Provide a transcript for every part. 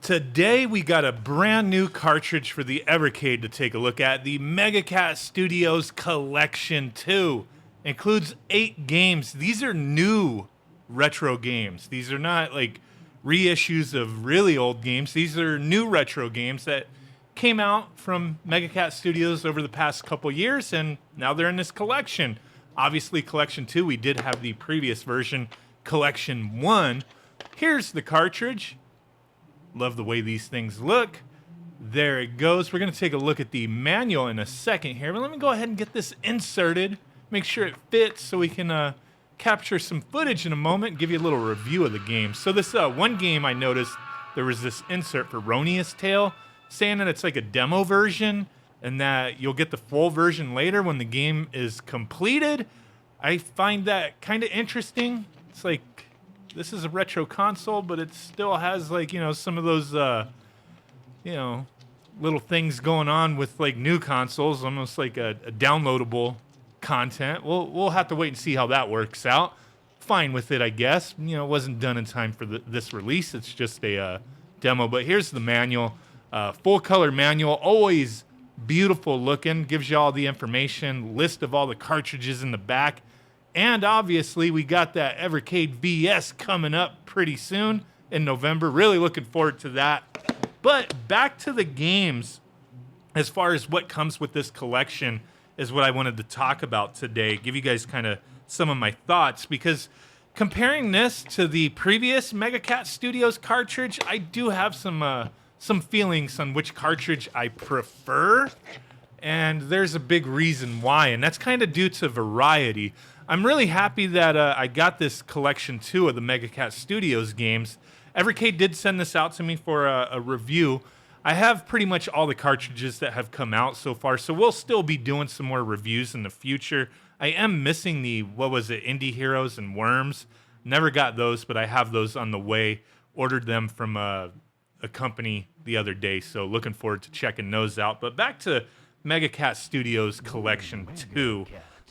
Today we got a brand new cartridge for the Evercade to take a look at. The MegaCat Studios Collection 2 includes 8 games. These are new retro games. These are not like reissues of really old games. These are new retro games that came out from MegaCat Studios over the past couple years, and now they're in this collection. Obviously, Collection 2, we did have the previous version, Collection 1. Here's the cartridge. Love the way these things look. There it goes. We're going to take a look at the manual in a second here, but let me go ahead and get this inserted, make sure it fits so we can capture some footage in a moment and give you a little review of the game. So this one game I noticed there was this insert for Ronistale saying that it's like a demo version and that you'll get the full version later when the game is completed. I find that kind of interesting. It's like, this is a retro console, but it still has like, you know, some of those, you know, little things going on with like new consoles, almost like a downloadable content. We'll have to wait and see how that works out. Fine with it, I guess. You know, it wasn't done in time for this release. It's just a demo, but here's the manual. Full color manual, always beautiful looking, gives you all the information, list of all the cartridges in the back. And obviously, we got that Evercade VS coming up pretty soon in November. Really looking forward to that. But back to the games, as far as what comes with this collection is what I wanted to talk about today. Give you guys kind of some of my thoughts, because comparing this to the previous MegaCat Studios cartridge, I do have some feelings on which cartridge I prefer. And there's a big reason why, and that's kind of due to variety. I'm really happy that I got this Collection 2 of the MegaCat Studios games. Evercade did send this out to me for a review. I have pretty much all the cartridges that have come out so far, so we'll still be doing some more reviews in the future. I am missing the, Indie Heroes and Worms. Never got those, but I have those on the way. Ordered them from a company the other day, so looking forward to checking those out. But back to MegaCat Studios Collection 2.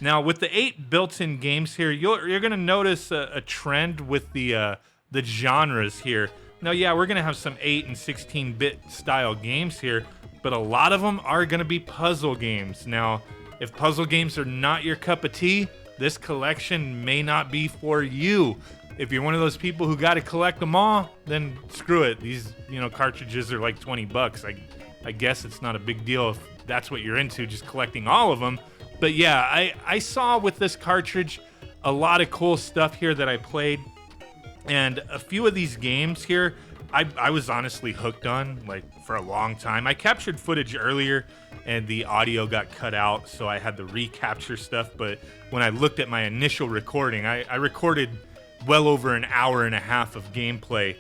Now, with the 8 built-in games here, you're going to notice a trend with the genres here. Now, yeah, we're going to have some 8 and 16-bit style games here, but a lot of them are going to be puzzle games. Now, if puzzle games are not your cup of tea, this collection may not be for you. If you're one of those people who got to collect them all, then screw it. These, cartridges are like $20. I guess it's not a big deal if that's what you're into, just collecting all of them. But yeah, I saw with this cartridge a lot of cool stuff here that I played. And a few of these games here, I was honestly hooked on, like, for a long time. I captured footage earlier, and the audio got cut out, so I had to recapture stuff. But when I looked at my initial recording, I recorded well over an hour and a half of gameplay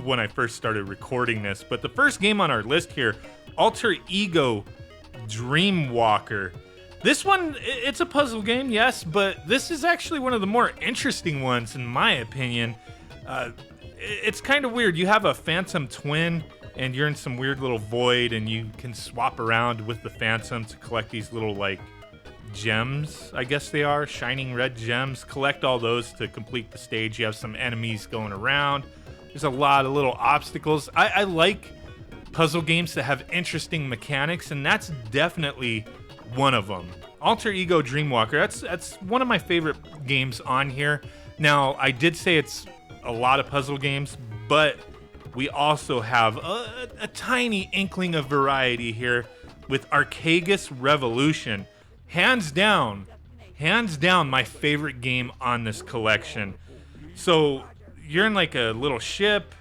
when I first started recording this. But the first game on our list here, Ego Dreamwalker. This one, it's a puzzle game, yes, but this is actually one of the more interesting ones, in my opinion. It's kind of weird. You have a phantom twin, and you're in some weird little void, and you can swap around with the phantom to collect these little, like, gems, I guess they are, shining red gems. Collect all those to complete the stage. You have some enemies going around. There's a lot of little obstacles. I like puzzle games that have interesting mechanics, and that's definitely one of them. Ego Dreamwalker, that's one of my favorite games on here. Now, I did say it's a lot of puzzle games, but we also have a tiny inkling of variety here with Archagus Revolution. Hands down my favorite game on this collection. So you're in like a little ship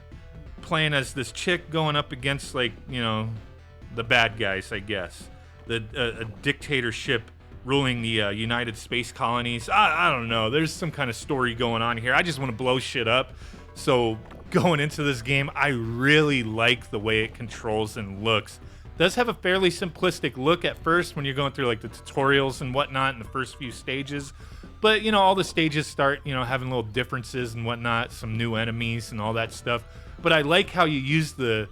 playing as this chick going up against, like, the bad guys, I guess. A dictatorship ruling the United Space Colonies. I don't know. There's some kind of story going on here. I just want to blow shit up. So going into this game, I really like the way it controls and looks. It does have a fairly simplistic look at first when you're going through like the tutorials and whatnot in the first few stages. But, all the stages start, having little differences and whatnot, some new enemies and all that stuff. But I like how you use the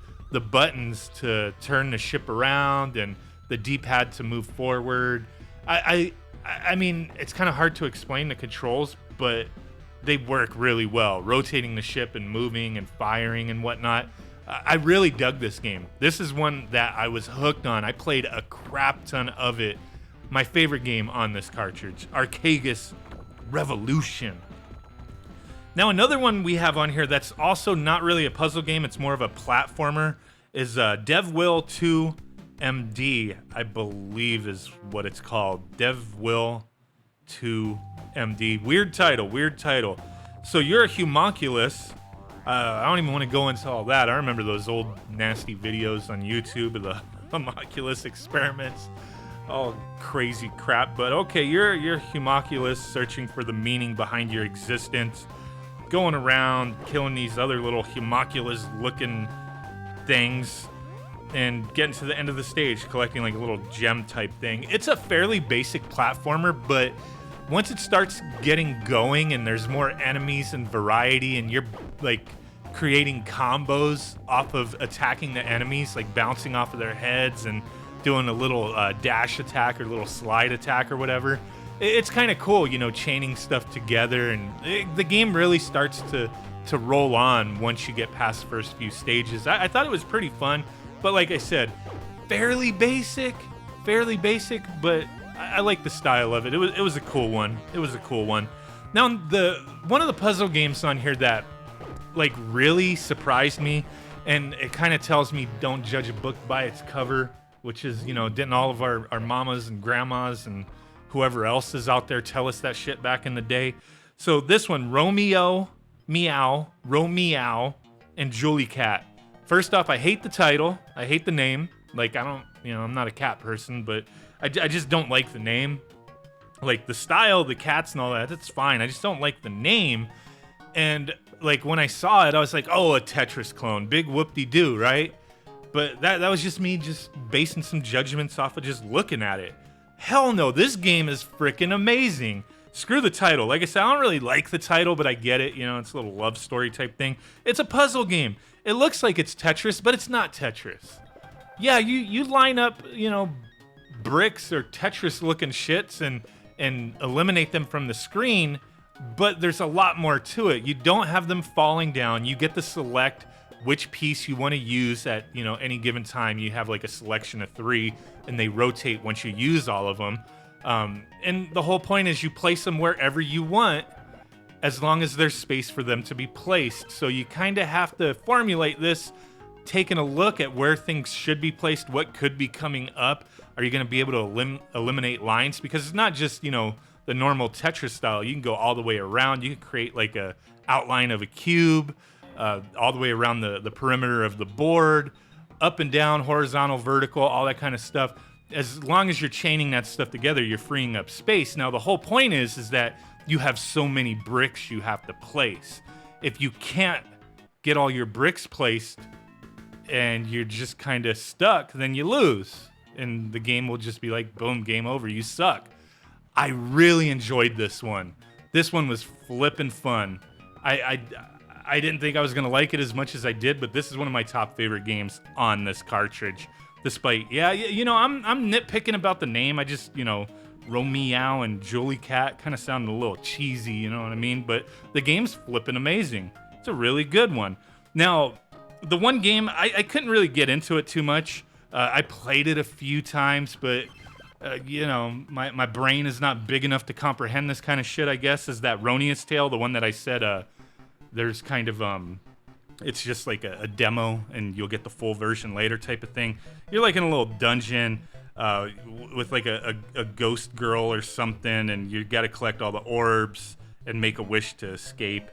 buttons to turn the ship around and the D-pad to move forward. I mean, it's kind of hard to explain the controls, but they work really well. Rotating the ship and moving and firing and whatnot. I really dug this game. This is one that I was hooked on. I played a crap ton of it. My favorite game on this cartridge, Archagus Revolution. Now, another one we have on here that's also not really a puzzle game, it's more of a platformer, is DevWill 2 MD, I believe is what it's called. DevWill 2 MD. Weird title. So you're a homunculus. I don't even want to go into all that. I remember those old nasty videos on YouTube of the homunculus experiments. All crazy crap. But okay, you're homunculus searching for the meaning behind your existence. Going around killing these other little homunculus looking things and getting to the end of the stage, collecting like a little gem type thing. It's a fairly basic platformer, but once it starts getting going and there's more enemies and variety and you're like creating combos off of attacking the enemies, like bouncing off of their heads and doing a little dash attack or little slide attack or whatever, it's kind of cool, you know, chaining stuff together, and the game really starts to roll on once you get past the first few stages. I thought it was pretty fun, but like I said, fairly basic, but I like the style of it. It was a cool one. Now, one of the puzzle games on here that like really surprised me, and it kind of tells me don't judge a book by its cover, which is, you know, didn't all of our mamas and grandmas and whoever else is out there tell us that shit back in the day. So this one, Romeo Meow, and Julie Cat. First off, I hate the title. I hate the name. Like, I'm not a cat person, but I just don't like the name. Like, the style, the cats and all that, that's fine. I just don't like the name. And, like, when I saw it, I was like, oh, a Tetris clone. Big whoop-de-doo, right? But that was just me just basing some judgments off of just looking at it. Hell no, this game is freaking amazing. Screw the title. Like I said, I don't really like the title, but I get it. You know, it's a little love story type thing. It's a puzzle game. It looks like it's Tetris, but it's not Tetris. Yeah, you line up, you know, bricks or Tetris-looking shits and eliminate them from the screen, but there's a lot more to it. You don't have them falling down. You get to select which piece you want to use at, you know, any given time. You have like a selection of 3, and they rotate once you use all of them. And the whole point is you place them wherever you want, as long as there's space for them to be placed. So you kind of have to formulate this, taking a look at where things should be placed, what could be coming up. Are you going to be able to eliminate lines? Because it's not just, you know, the normal Tetris style. You can go all the way around. You can create like a outline of a cube, all the way around the perimeter of the board, up and down, horizontal, vertical, all that kind of stuff. As long as you're chaining that stuff together, you're freeing up space. Now, the whole point is that you have so many bricks you have to place. If you can't get all your bricks placed and you're just kind of stuck, then you lose. And the game will just be like, boom, game over, you suck. I really enjoyed this one. This one was flippin' fun. I didn't think I was going to like it as much as I did, but this is one of my top favorite games on this cartridge. Despite, you know, I'm nitpicking about the name. I just, you know, Romeo and Julie Cat kind of sounded a little cheesy, you know what I mean? But the game's flipping amazing. It's a really good one. Now, the one game, I couldn't really get into it too much. I played it a few times, but, you know, my brain is not big enough to comprehend this kind of shit, I guess, is that ronistale, the one that I said, there's kind of, it's just like a demo and you'll get the full version later type of thing. You're like in a little dungeon with like a ghost girl or something, and you got to collect all the orbs and make a wish to escape.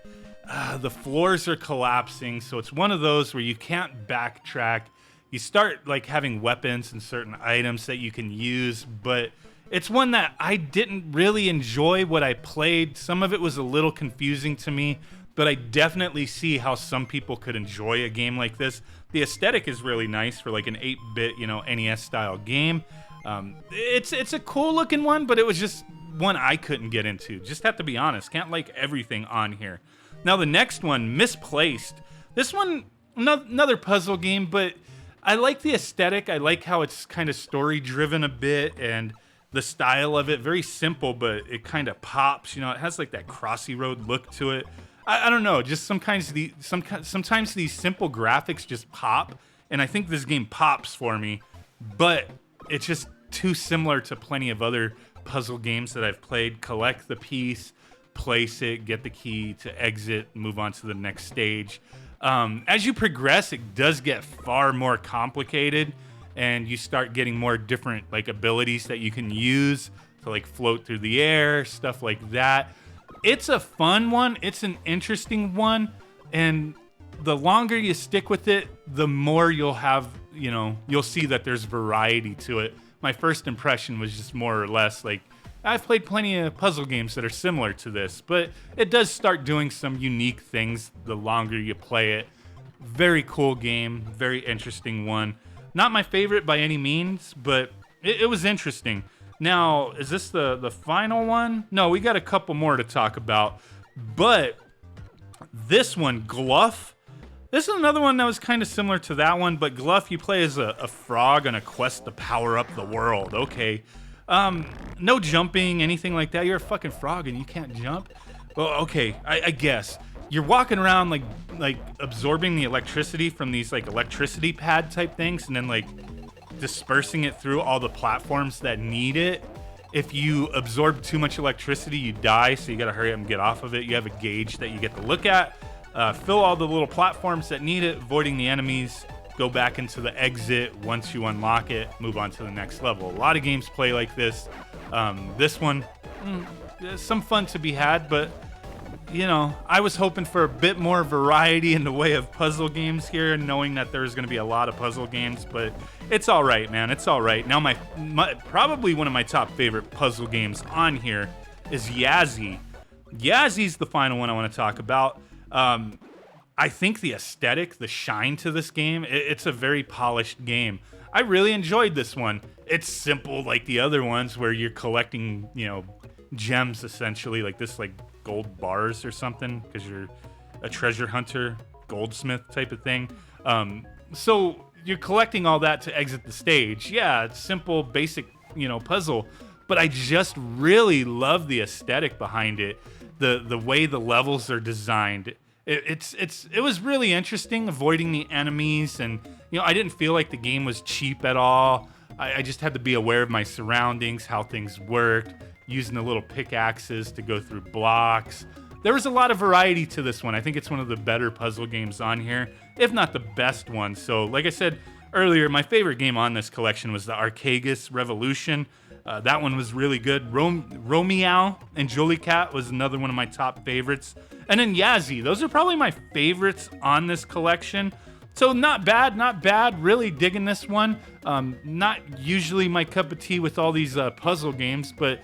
The floors are collapsing, so it's one of those where you can't backtrack. You start like having weapons and certain items that you can use, but it's one that I didn't really enjoy what I played. Some of it was a little confusing to me, but I definitely see how some people could enjoy a game like this. The aesthetic is really nice for like an 8-bit, you know, NES style game. It's a cool looking one, but it was just one I couldn't get into. Just have to be honest. Can't like everything on here. Now the next one, Misplaced. This one, another puzzle game, but I like the aesthetic. I like how it's kind of story driven a bit, and the style of it, very simple, but it kind of pops. You know, it has like that Crossy Road look to it. I don't know. Just sometimes these simple graphics just pop, and I think this game pops for me, but it's just too similar to plenty of other puzzle games that I've played. Collect the piece, place it, get the key to exit, move on to the next stage. As you progress, it does get far more complicated, and you start getting more different like abilities that you can use to like float through the air, stuff like that. It's a fun one. It's an interesting one, and the longer you stick with it, the more you'll have, you'll see that there's variety to it. My first impression was just more or less like, I've played plenty of puzzle games that are similar to this, but it does start doing some unique things the longer you play it. Very cool game, very interesting one. Not my favorite by any means, but it was interesting. Now, is this the final one? No, we got a couple more to talk about, but this one, Gluff, this is another one that was kind of similar to that one, but Gluff, you play as a frog on a quest to power up the world. Okay. No jumping, anything like that. You're a fucking frog and you can't jump. Well, okay, I guess. You're walking around like absorbing the electricity from these like electricity pad type things and then like dispersing it through all the platforms that need it. If you absorb too much electricity, you die, so you gotta hurry up and get off of it. You have a gauge that you get to look at. Fill all the little platforms that need it, avoiding the enemies. Go back into the exit. Once you unlock it, move on to the next level. A lot of games play like this. This one, there's some fun to be had, but I was hoping for a bit more variety in the way of puzzle games here, knowing that there's going to be a lot of puzzle games, but it's all right, man. It's all right. Now, my probably one of my top favorite puzzle games on here is Yazzie. Yazzie's the final one I want to talk about. I think the aesthetic, the shine to this game, it's a very polished game. I really enjoyed this one. It's simple like the other ones where you're collecting, gems essentially, like this, like gold bars or something, because you're a treasure hunter, goldsmith type of thing. So you're collecting all that to exit the stage. Yeah, it's simple, basic, puzzle. But I just really love the aesthetic behind it. The way the levels are designed. It was really interesting, avoiding the enemies, and I didn't feel like the game was cheap at all. I just had to be aware of my surroundings, how things worked, using the little pickaxes to go through blocks. There was a lot of variety to this one. I think it's one of the better puzzle games on here, if not the best one. So, like I said earlier, my favorite game on this collection was the Archagus Revolution. That one was really good. Romeo Meow and Jolly Cat was another one of my top favorites. And then Yazzie. Those are probably my favorites on this collection. So not bad. Really digging this one. Not usually my cup of tea with all these puzzle games, but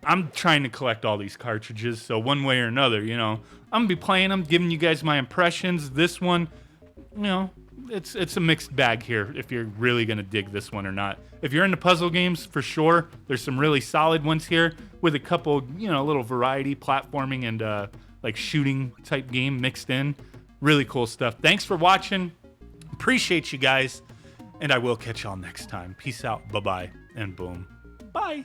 I'm trying to collect all these cartridges. So one way or another, I'm going to be playing them, giving you guys my impressions. This one, it's a mixed bag here if you're really going to dig this one or not. If you're into puzzle games, for sure, there's some really solid ones here with a couple, little variety, platforming and like shooting type game mixed in. Really cool stuff. Thanks for watching. Appreciate you guys. And I will catch y'all next time. Peace out. Bye-bye. And boom. Bye.